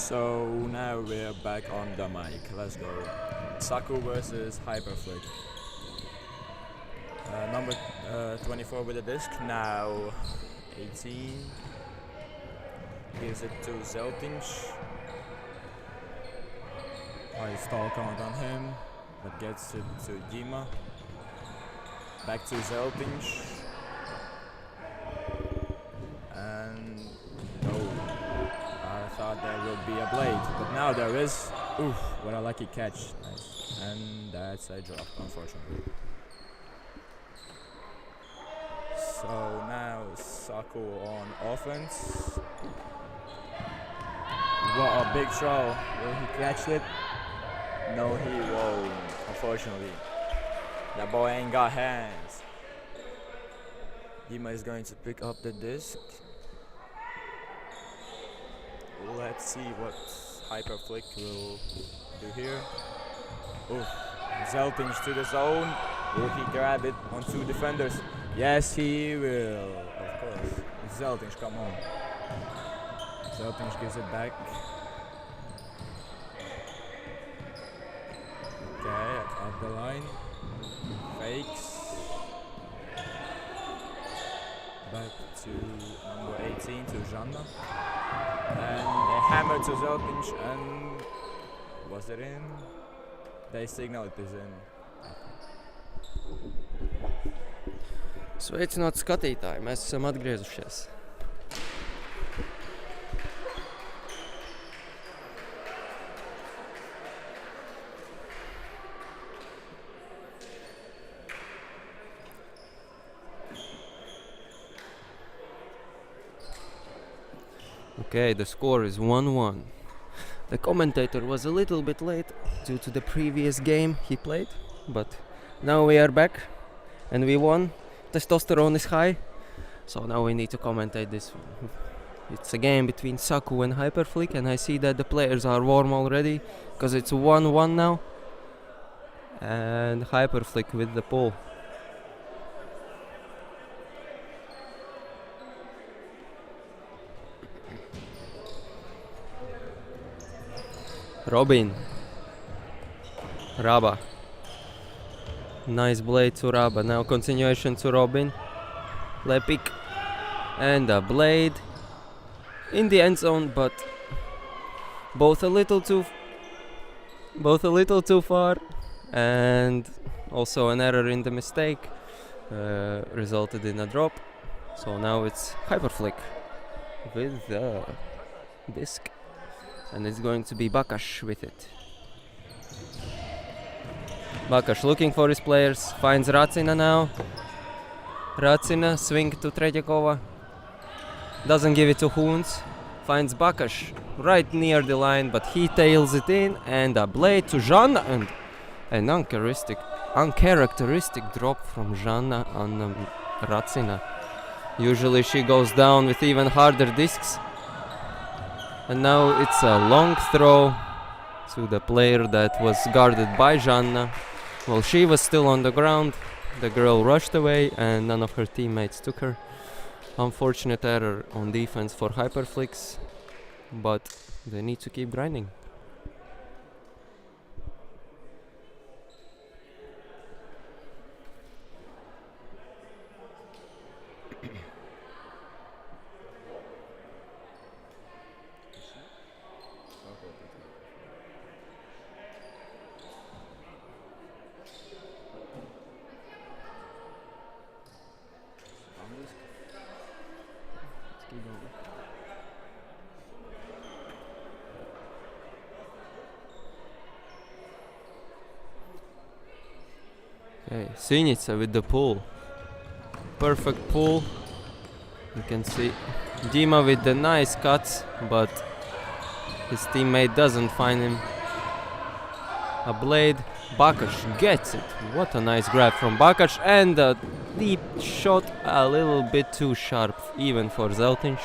So now we're back on the mic. Let's go. Saku versus Hyperflick. Number 24 with the disc. Now 18. Gives it to Zeltinch. High stall count on him, but gets it to Dima. Back to Zeltinch. And no. I thought there would be a blade, but now there is. Oof, what a lucky catch. Nice. And that's a drop, unfortunately. So now Saku on offense. What a big throw. Will he catch it? No, he won't, unfortunately. That boy ain't got hands. Dima is going to pick up the disc. Let's see what Hyperflick will do here. Oof. Zeltinch to the zone. Will he grab it on two defenders? Yes, he will. Of course. Zeltinch, come on. Zeltinch gives it back. Okay, up the line. Fakes. Back to number 18 to Janna. And a hammer to Zeltinch, and was it in? They signal it is in. Sveicināti skatītāji, mēs esam atgriezušies. Okay, the score is 1-1. The commentator was a little bit late due to the previous game he played, but now we are back and we won. Testosterone is high, so now we need to commentate this. It's a game between Saku and Hyperflick, and I see that the players are warm already because it's 1-1 now. And Hyperflick with the pull. Robin. Raba. Nice blade to Raba. Now continuation to Robin. Lepik. And a blade in the end zone, but both a little too far, and also an error in the mistake resulted in a drop. So now it's Hyperflick with the disc. And it's going to be Bakash with it. Bakash looking for his players, finds Racina now. Racina, swing to Tretjakova. Doesn't give it to Hoons. Finds Bakash right near the line, but he tails it in. And a blade to Janna, and an uncharacteristic drop from Janna on Racina. Usually she goes down with even harder discs. And now it's a long throw to the player that was guarded by Janna. While she was still on the ground, the girl rushed away and none of her teammates took her. Unfortunate error on defense for Hyperflicks, but they need to keep grinding. Okay, Sinica with the pull. Perfect pull. You can see Dima with the nice cuts, but his teammate doesn't find him. A blade. Bakash gets it. What a nice grab from Bakash, and a deep shot, a little bit too sharp even for Zeltinch.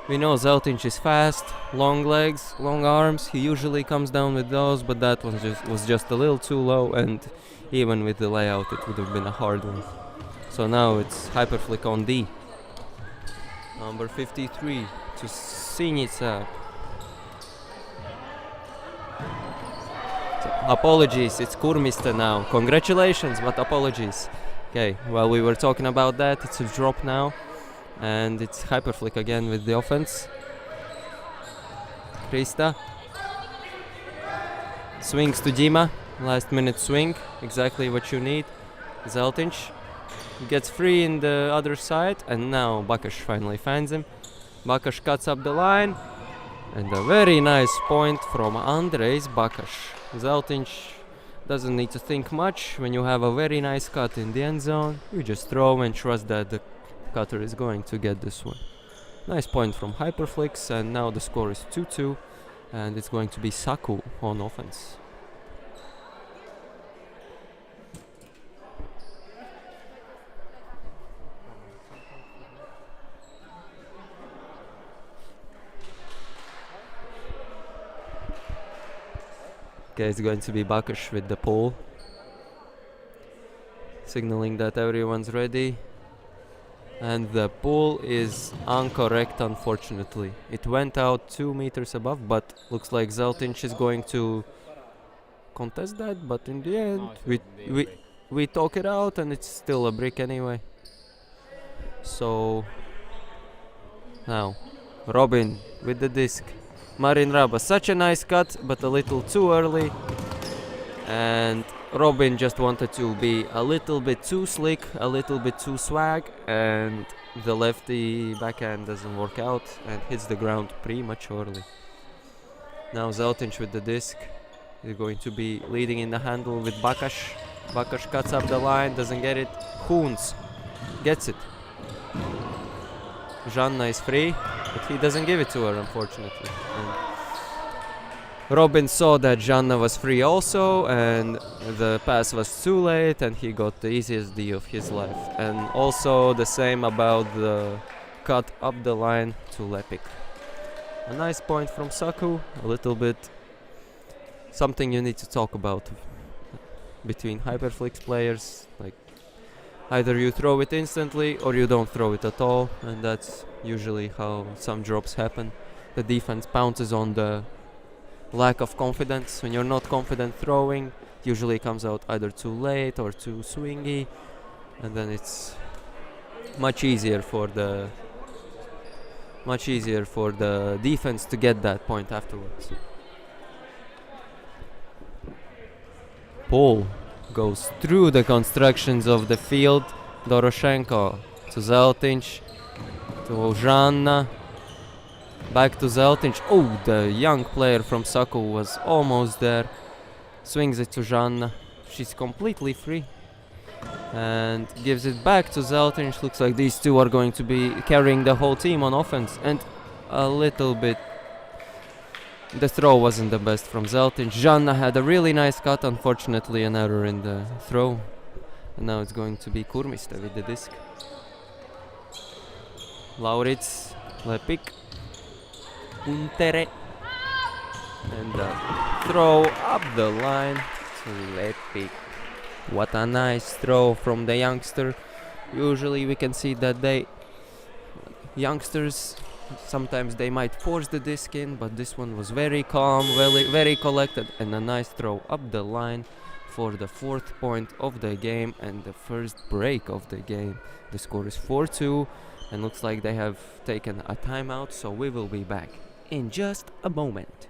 We know Zeltinch is fast, long legs, long arms. He usually comes down with those, but that one was just a little too low, and even with the layout it would have been a hard one. So now it's Hyperflick on D. Number 53 to Sinica. apologies, it's Kurmista now. Congratulations, but apologies. Okay, well, we were talking about that. It's a drop now. And it's hyperflick again with the offense. Krista. Swings to Dima. Last minute swing. Exactly what you need. Zeltinch gets free in the other side. And now Bakash finally finds him. Bakash cuts up the line. And a very nice point from Andrejs Bakash. Zeltinch doesn't need to think much. When you have a very nice cut in the end zone, you just throw and trust that the cutter is going to get this one. Nice point from Hyperflix, and now the score is 2-2, and it's going to be Saku on offense. Okay, it's going to be Bakash with the pole, signaling that everyone's ready. And the pole is incorrect, unfortunately. It went out 2 meters above, but looks like Zeltinch is going to contest that. But in the end, we talk it out, and it's still a brick anyway. So now Robin with the disc. Marin Raba, such a nice cut, but a little too early. And Robin just wanted to be a little bit too slick, a little bit too swag, and the lefty backhand doesn't work out and hits the ground prematurely. Now Zeltinch with the disc. He's going to be leading in the handle with Bakash. Bakash cuts up the line, doesn't get it. Hoons gets it. Žanna is free, but he doesn't give it to her, unfortunately. And Robin saw that Žanna was free also, and the pass was too late, and he got the easiest D of his life. And also the same about the cut up the line to Lepik. A nice point from Saku, a little bit something you need to talk about between Hyperflix players. Like, either you throw it instantly or you don't throw it at all, and that's usually how some drops happen. The defense pounces on the lack of confidence. When you're not confident throwing, it usually comes out either too late or too swingy, and then it's much easier for the defense to get that point afterwards. Paul goes through the constructions of the field. Doroshenko to Zeltinch, to Žanna, back to Zeltinch. Oh, the young player from Saku was almost there. Swings it to Žanna. She's completely free. And gives it back to Zeltinch. Looks like these two are going to be carrying the whole team on offense. And a little bit, the throw wasn't the best from Zeltinch. Žanna had a really nice cut, unfortunately an error in the throw. And now it's going to be Kurmista with the disc. Lauritz, Lepik, Untere. And the throw up the line to Lepik. What a nice throw from the youngster. Usually we can see that youngsters, sometimes they might force the disc in, but this one was very calm, very collected, and a nice throw up the line for the 4th point of the game and the first break of the game. The score is 4-2, and looks like they have taken a timeout, so we will be back in just a moment.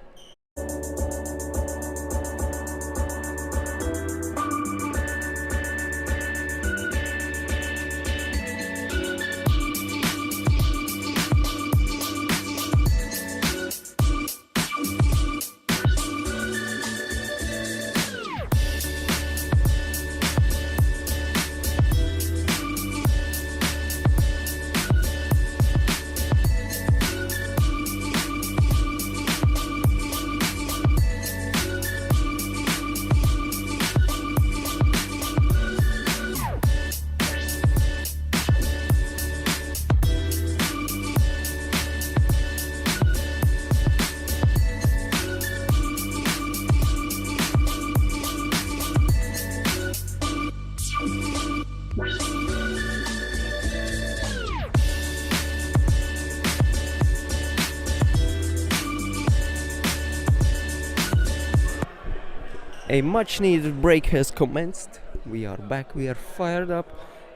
A much needed break has commenced. We are back, we are fired up,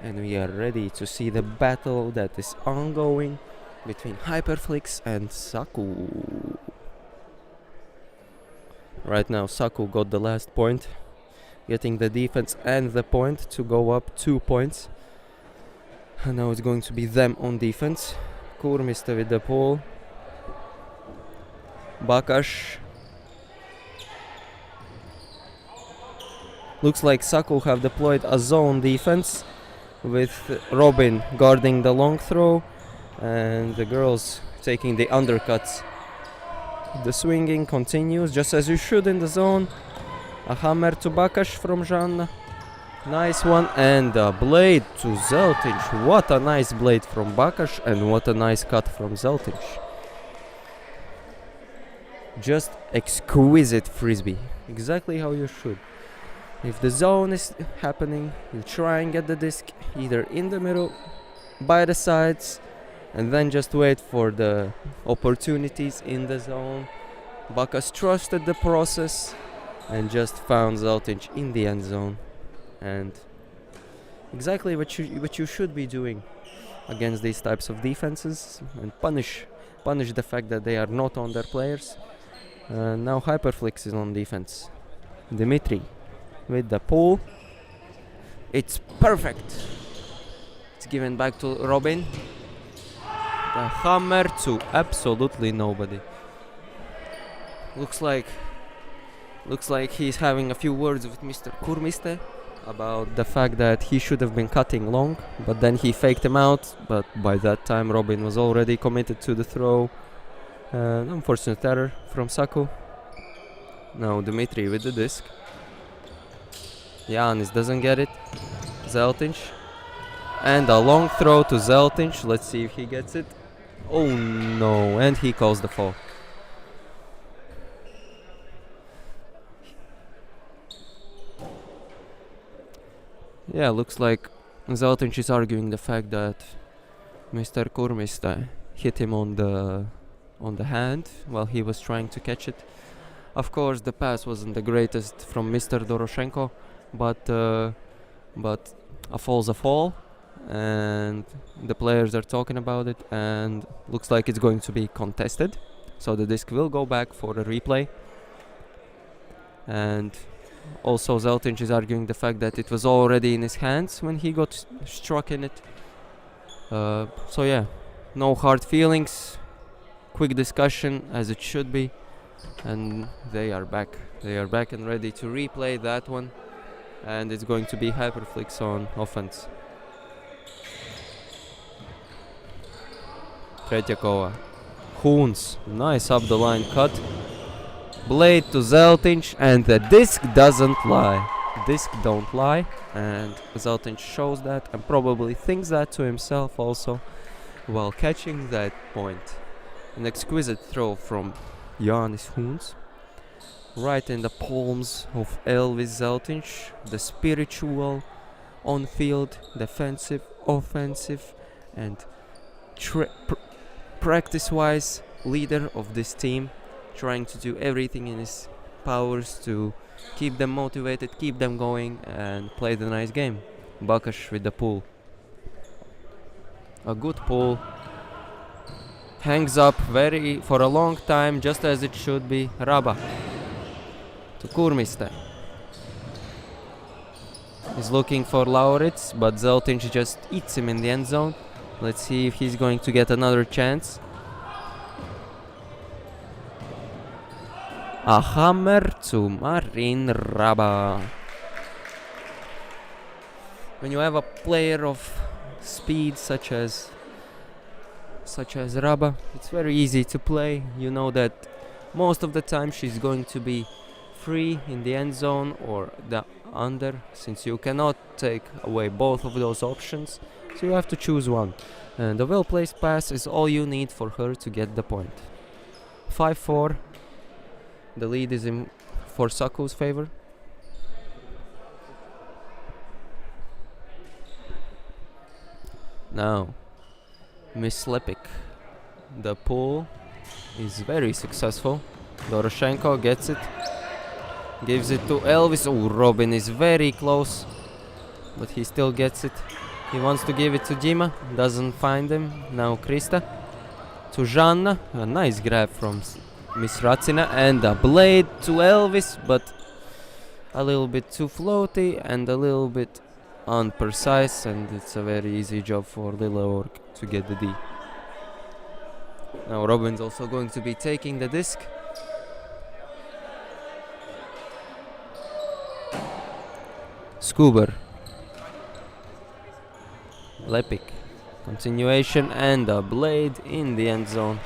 and we are ready to see the battle that is ongoing between Hyperflix and Saku. Right now Saku got the last point, getting the defense and the point to go up 2 points. And now it's going to be them on defense. Kurmiste with the pull. Bakash. Looks like Saku have deployed a zone defense with Robin guarding the long throw and the girls taking the undercuts. The swinging continues just as you should in the zone. A hammer to Bakash from Janna. Nice one, and a blade to Zeltinch. What a nice blade from Bakash and what a nice cut from Zeltinch. Just exquisite frisbee, exactly how you should. If the zone is happening, you try and get the disc either in the middle, by the sides, and then just wait for the opportunities in the zone. Bakash trusted the process and just found Zeltinch in the end zone. And exactly what you should be doing against these types of defenses, and punish the fact that they are not on their players. Now Hyperflix is on defense. Dimitri with the pull. It's perfect. It's given back to Robin. The hammer to absolutely nobody. Looks like he's having a few words with Mr. Kurmiste about the fact that he should have been cutting long, but then he faked him out. But by that time Robin was already committed to the throw. Unfortunate error from Saku. Now Dimitri with the disc. Janis doesn't get it. Zeltinch. And a long throw to Zeltinch. Let's see if he gets it. Oh no, and he calls the foul. Yeah, looks like Zeltinch is arguing the fact that Mr. Kurmiste hit him on the hand while he was trying to catch it. Of course, the pass wasn't the greatest from Mr. Doroshenko, but a fall's a fall, and the players are talking about it, and looks like it's going to be contested. So the disc will go back for a replay. And also Zeltinch is arguing the fact that it was already in his hands when he got struck in it. So yeah, no hard feelings. Quick discussion as it should be, and they are back and ready to replay that one, and it's going to be Hyperflix on offense. Tretjakova. Hoons, nice up the line cut. Blade to Zeltinch, and the disc doesn't lie. Disc don't lie, and Zeltinch shows that and probably thinks that to himself also while catching that point. An exquisite throw from Janis Hoons, right in the palms of Elvis Zeltinch, the spiritual, on-field, defensive, offensive, and practice-wise leader of this team, trying to do everything in his powers to keep them motivated, keep them going, and play the nice game. Bakash with the pull. A good pull. Hangs up for a long time, just as it should be. Raba to Kurmiste. He's looking for Lauritz, but Zeltinch just eats him in the end zone. Let's see if he's going to get another chance. A hammer to Marin Raba. When you have a player of speed such as Raba, it's very easy to play. You know that most of the time she's going to be free in the end zone or the under, since you cannot take away both of those options, so you have to choose one, and a well-placed pass is all you need for her to get the point. 5-4. The lead is in for Saku's favor. Now Miss Lepik. The pull is very successful. Doroshenko gets it. Gives it to Elvis. Oh, Robin is very close, but he still gets it. He wants to give it to Dima, doesn't find him. Now Krista to Žanna. A nice grab from Miss Racina, and a blade to Elvis, but a little bit too floaty and a little bit unprecise, and it's a very easy job for Lilleorg to get the D. Now Robin's also going to be taking the disc. Skuber. Lepik. Continuation and a blade in the end zone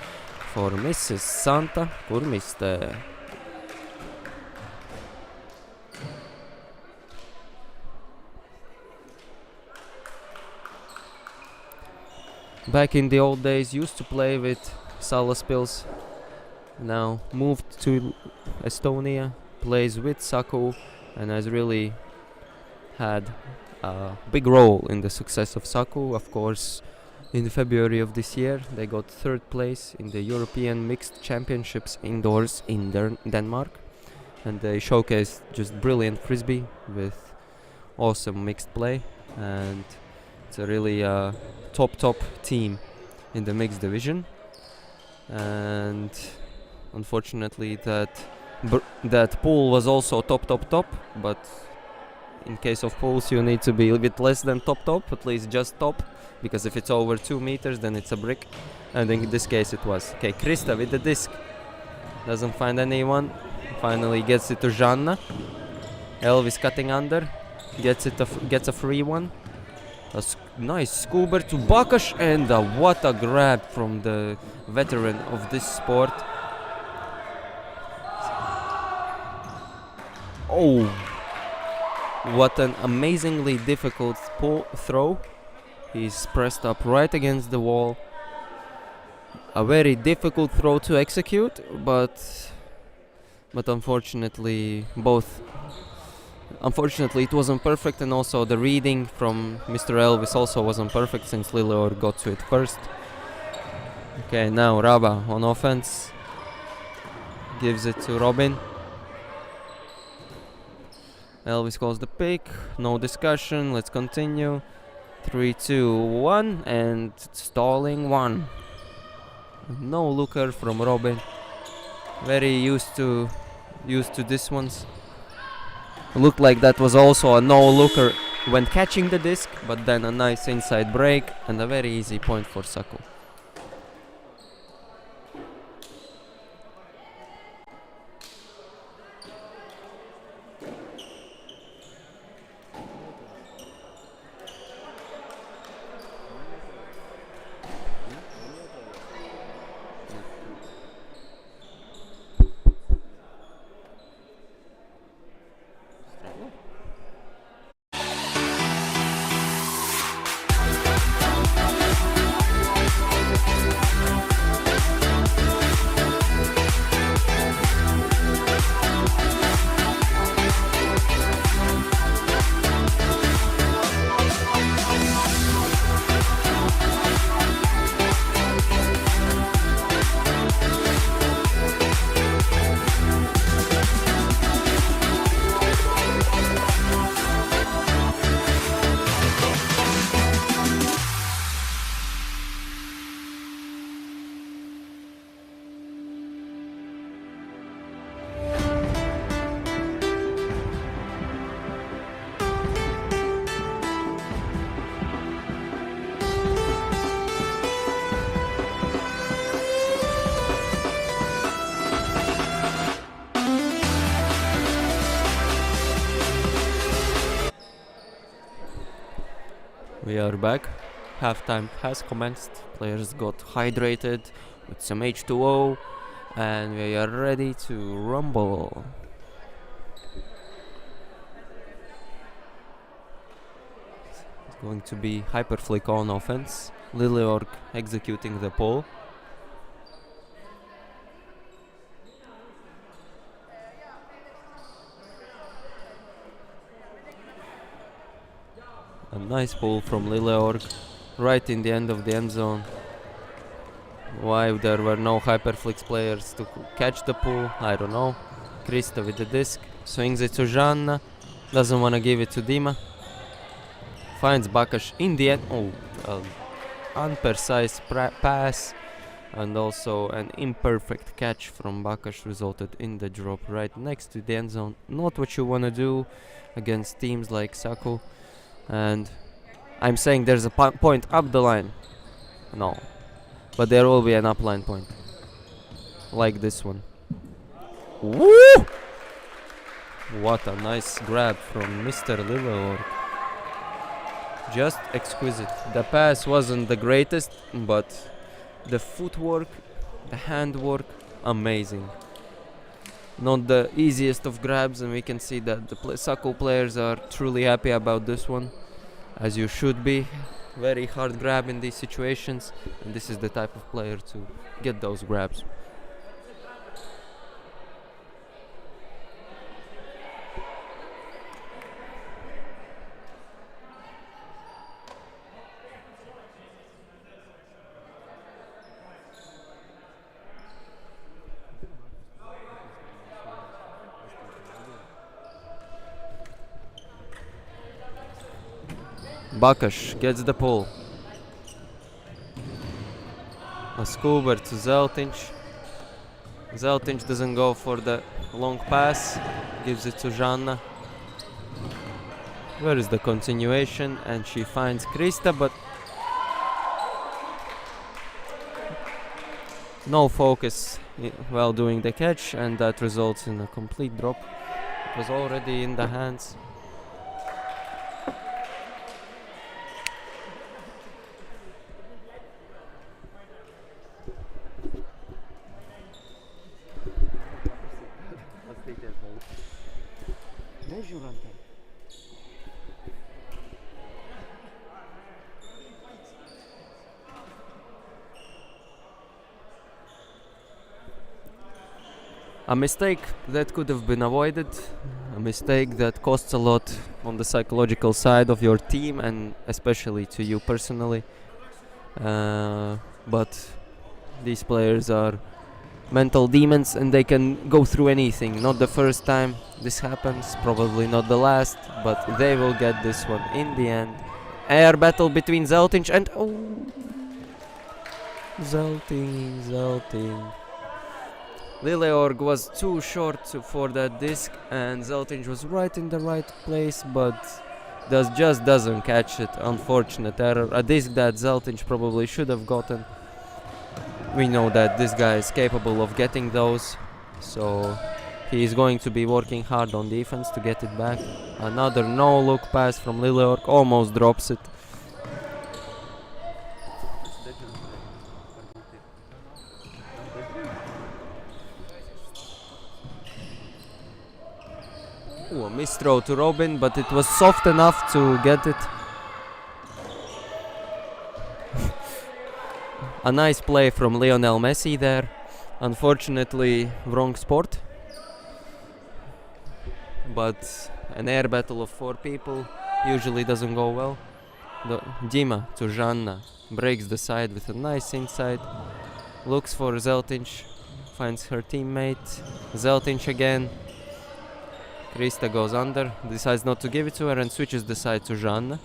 for Mrs. Santa Kurmiste. Back in the old days, used to play with Salaspils. Now moved to Estonia, plays with Saku, and has really had a big role in the success of Saku. Of course, in February of this year, they got 3rd place in the European Mixed Championships indoors in Denmark, and they showcased just brilliant frisbee with awesome mixed play, and it's a really top team in the mixed division. And unfortunately that pool was also top, but in case of pools you need to be a bit less than top, at least just top, because if it's over 2 meters then it's a brick, and in this case it was. Okay, Krista with the disc, doesn't find anyone, finally gets it to Žanna. Elvis cutting under, gets a free one. A nice Skuber to Bakash, and what a grab from the veteran of this sport. Oh, what an amazingly difficult throw. He's pressed up right against the wall. A very difficult throw to execute, but unfortunately it wasn't perfect, and also the reading from Mr. Elvis also wasn't perfect since Lilleorg got to it first. Okay, now Raba on offense. Gives it to Robin. Elvis calls the pick. No discussion. Let's continue. 3, 2, 1, and stalling 1. No looker from Robin. Very used to this ones. Looked like that was also a no-looker when catching the disc, but then a nice inside break and a very easy point for Saku. We are back. Halftime has commenced. Players got hydrated with some H2O, and we are ready to rumble. It's going to be Hyperflick on offense. Lilleorg executing the pole. A nice pull from Lilleorg, right in the end of the end zone. Why there were no Hyperflix players to catch the pull, I don't know. Krista with the disc, Swings it to Žanna. Doesn't want to give it to Dima. Finds Bakash in the end. Oh, unprecise pass. And also an imperfect catch from Bakash resulted in the drop right next to the end zone. Not what you want to do against teams like Saku. And I'm saying there's a point up the line. No. But there will be an upline point. Like this one. Woo! What a nice grab from Mr. Lilleorg. Just exquisite. The pass wasn't the greatest, but the footwork, the handwork, amazing. Not the easiest of grabs, and we can see that the Saku players are truly happy about this one, as you should be. Very hard grab in these situations, and this is the type of player to get those grabs. Bakash gets the pull. A scuba to Zeltinch. Zeltinch doesn't go for the long pass. Gives it to Žanna. Where is the continuation? And she finds Krista, but no focus while doing the catch, and that results in a complete drop. It was already in the hands. A mistake that could have been avoided, a mistake that costs a lot on the psychological side of your team and especially to you personally. But these players are mental demons and they can go through anything. Not the first time this happens, probably not the last, but they will get this one in the end. Air battle between Zeltinch and Zelting. Lilleorg was too short for that disc, and Zeltinch was right in the right place, but just doesn't catch it. Unfortunate error. A disc that Zeltinch probably should have gotten. We know that this guy is capable of getting those, so he is going to be working hard on defense to get it back. Another no-look pass from Lilleorg, almost drops it. Ooh, a misthrow to Robin, but it was soft enough to get it. A nice play from Lionel Messi there. Unfortunately, wrong sport. But an air battle of 4 people usually doesn't go well. Dima to Žanna breaks the side with a nice inside. Looks for Zeltinch, finds her teammate. Zeltinch again. Krista goes under, decides not to give it to her and switches the side to Žanna.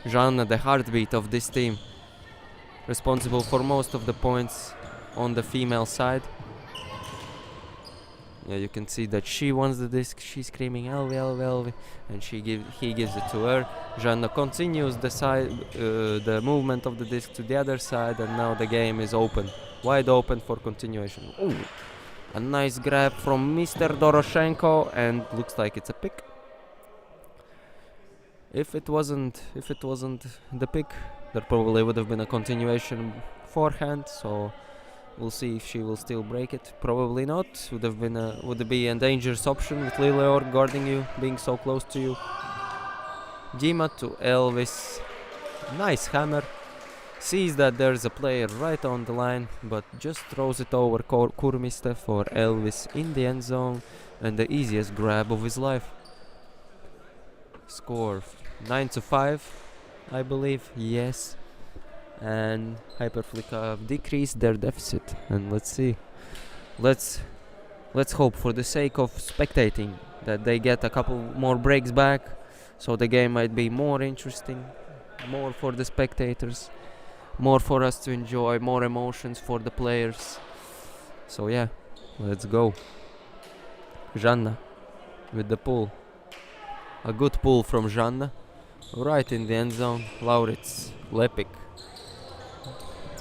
Žanna, the heartbeat of this team, responsible for most of the points on the female side. Yeah, you can see that she wants the disc, she's screaming Elvi, Elvi, Elvi, and he gives it to her. Žanna continues the movement of the disc to the other side, and now the game is open, wide open for continuation. Ooh. A nice grab from Mr. Doroshenko, and looks like it's a pick. If it wasn't the pick, there probably would have been a continuation forehand. So we'll see if she will still break it. Probably not. Would be a dangerous option with Lilleorg guarding you, being so close to you. Dima to Elvis. Nice hammer. Sees that there's a player right on the line, but just throws it over Kurmiste for Elvis in the end zone, and the easiest grab of his life. Score 9-5, I believe, yes. And Hyperflick have decreased their deficit, and let's see. Let's hope, for the sake of spectating that they get a couple more breaks back, so the game might be more interesting, more for the spectators, more for us to enjoy, more emotions for the players. So yeah, let's go. Žanna with the pull. A good pull from Žanna. Right in the end zone. Lauritz, Lepik.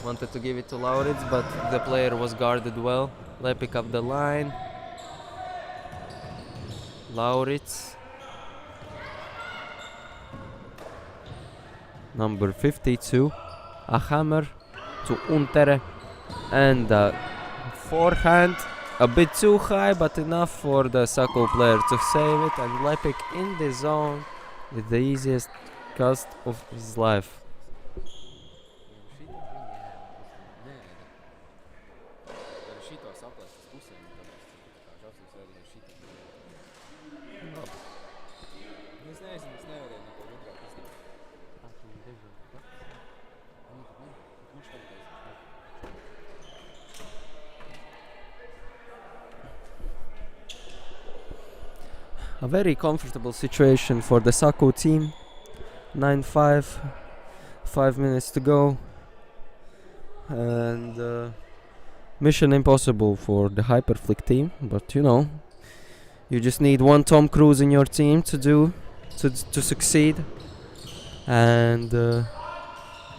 Wanted to give it to Lauritz, but the player was guarded well. Lepik up the line. Lauritz. Number 52. A hammer to Untere. And a forehand. A bit too high, but enough for the Saku player to save it. And Lepik in the zone with the easiest cast of his life. A very comfortable situation for the Saku team. 9-5, 5 minutes to go, and mission impossible for the Hyperflick team. But you know, you just need one Tom Cruise in your team to succeed, and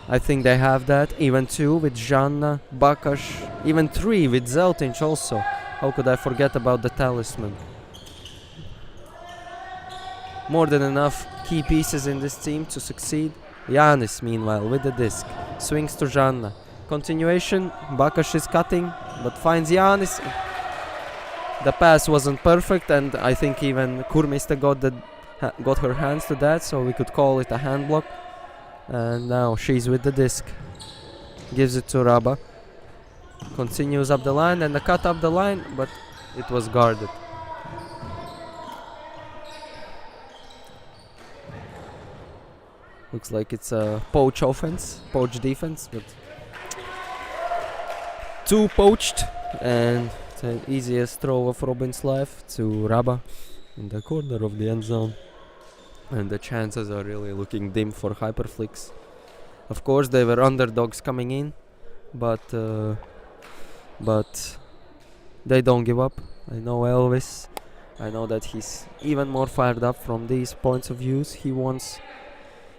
I think they have that. Even 2 with Žanna, Bakash, even 3 with Zeltinch also. How could I forget about the talisman? More than enough key pieces in this team to succeed. Jānis, meanwhile, with the disc. Swings to Žanna. Continuation. Bakash is cutting, but finds Jānis. The pass wasn't perfect, and I think even Kurmista got her hands to that, so we could call it a hand block. And now she's with the disc. Gives it to Raba. Continues up the line, and the cut up the line, but it was guarded. Looks like it's a poach defense, but 2 poached, and the easiest throw of Robin's life to Raba in the corner of the end zone. And the chances are really looking dim for Hyperflicks. Of course, they were underdogs coming in, but they don't give up. I know Elvis. I know that he's even more fired up from these points of views. He wants.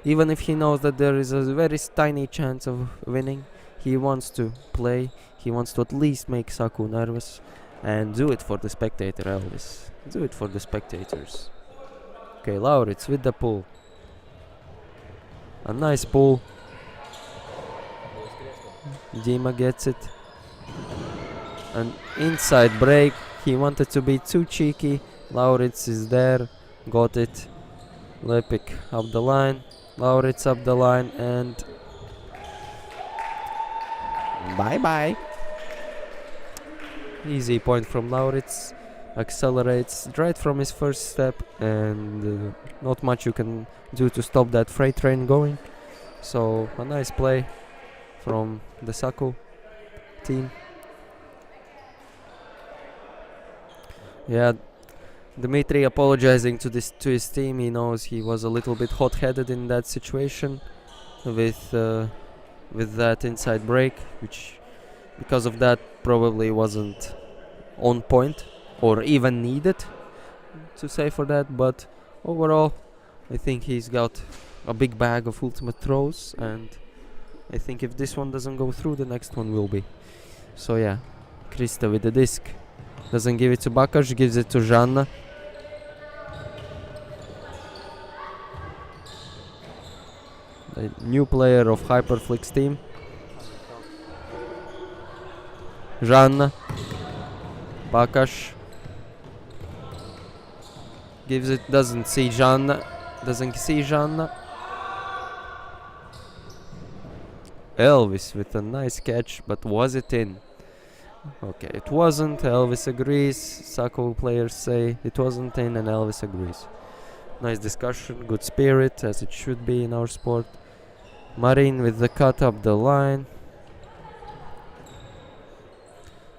Even if he knows that there is a very tiny chance of winning, he wants to play. He wants to at least make Saku nervous. And do it for the spectator, Elvis. Do it for the spectators. Okay, Lauritz with the pull. A nice pull. Dima gets it. An inside break. He wanted to be too cheeky. Lauritz is there. Got it. Lepik up the line. Lauritz up the line, and bye-bye. Easy point from Lauritz. Accelerates right from his first step, and not much you can do to stop that freight train going. So a nice play from the Saku team. Yeah, Dmitry apologizing to his team. He knows he was a little bit hot-headed in that situation with that inside break, which because of that probably wasn't on point or even needed, to say for that. But overall, I think he's got a big bag of ultimate throws, and I think if this one doesn't go through, the next one will be. So yeah, Krista with the disc. Doesn't give it to Bakash, gives it to Žanna. The new player of Hyperflick's team. Žanna. Bakash. Gives it, doesn't see Žanna. Elvis with a nice catch, but was it in? Okay, it wasn't. Elvis agrees. Saku players say it wasn't in, and Elvis agrees. Nice discussion, good spirit, as it should be in our sport. Marin with the cut up the line.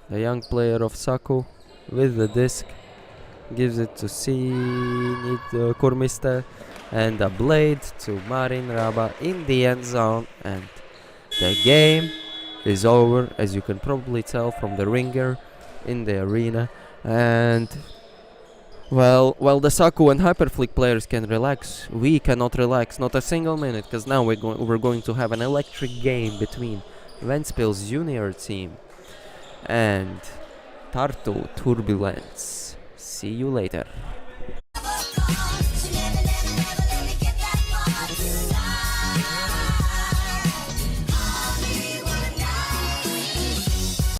The young player of Saku with the disc. gives it to Kurmiste, and a blade to Marin Raba in the end zone, and the game is over, as you can probably tell from the ringer in the arena. And while the Saku and Hyperflick players can relax, we cannot relax, not a single minute, because now we're going to have an electric game between Ventspils junior team and Tartu Turbulence. See you later.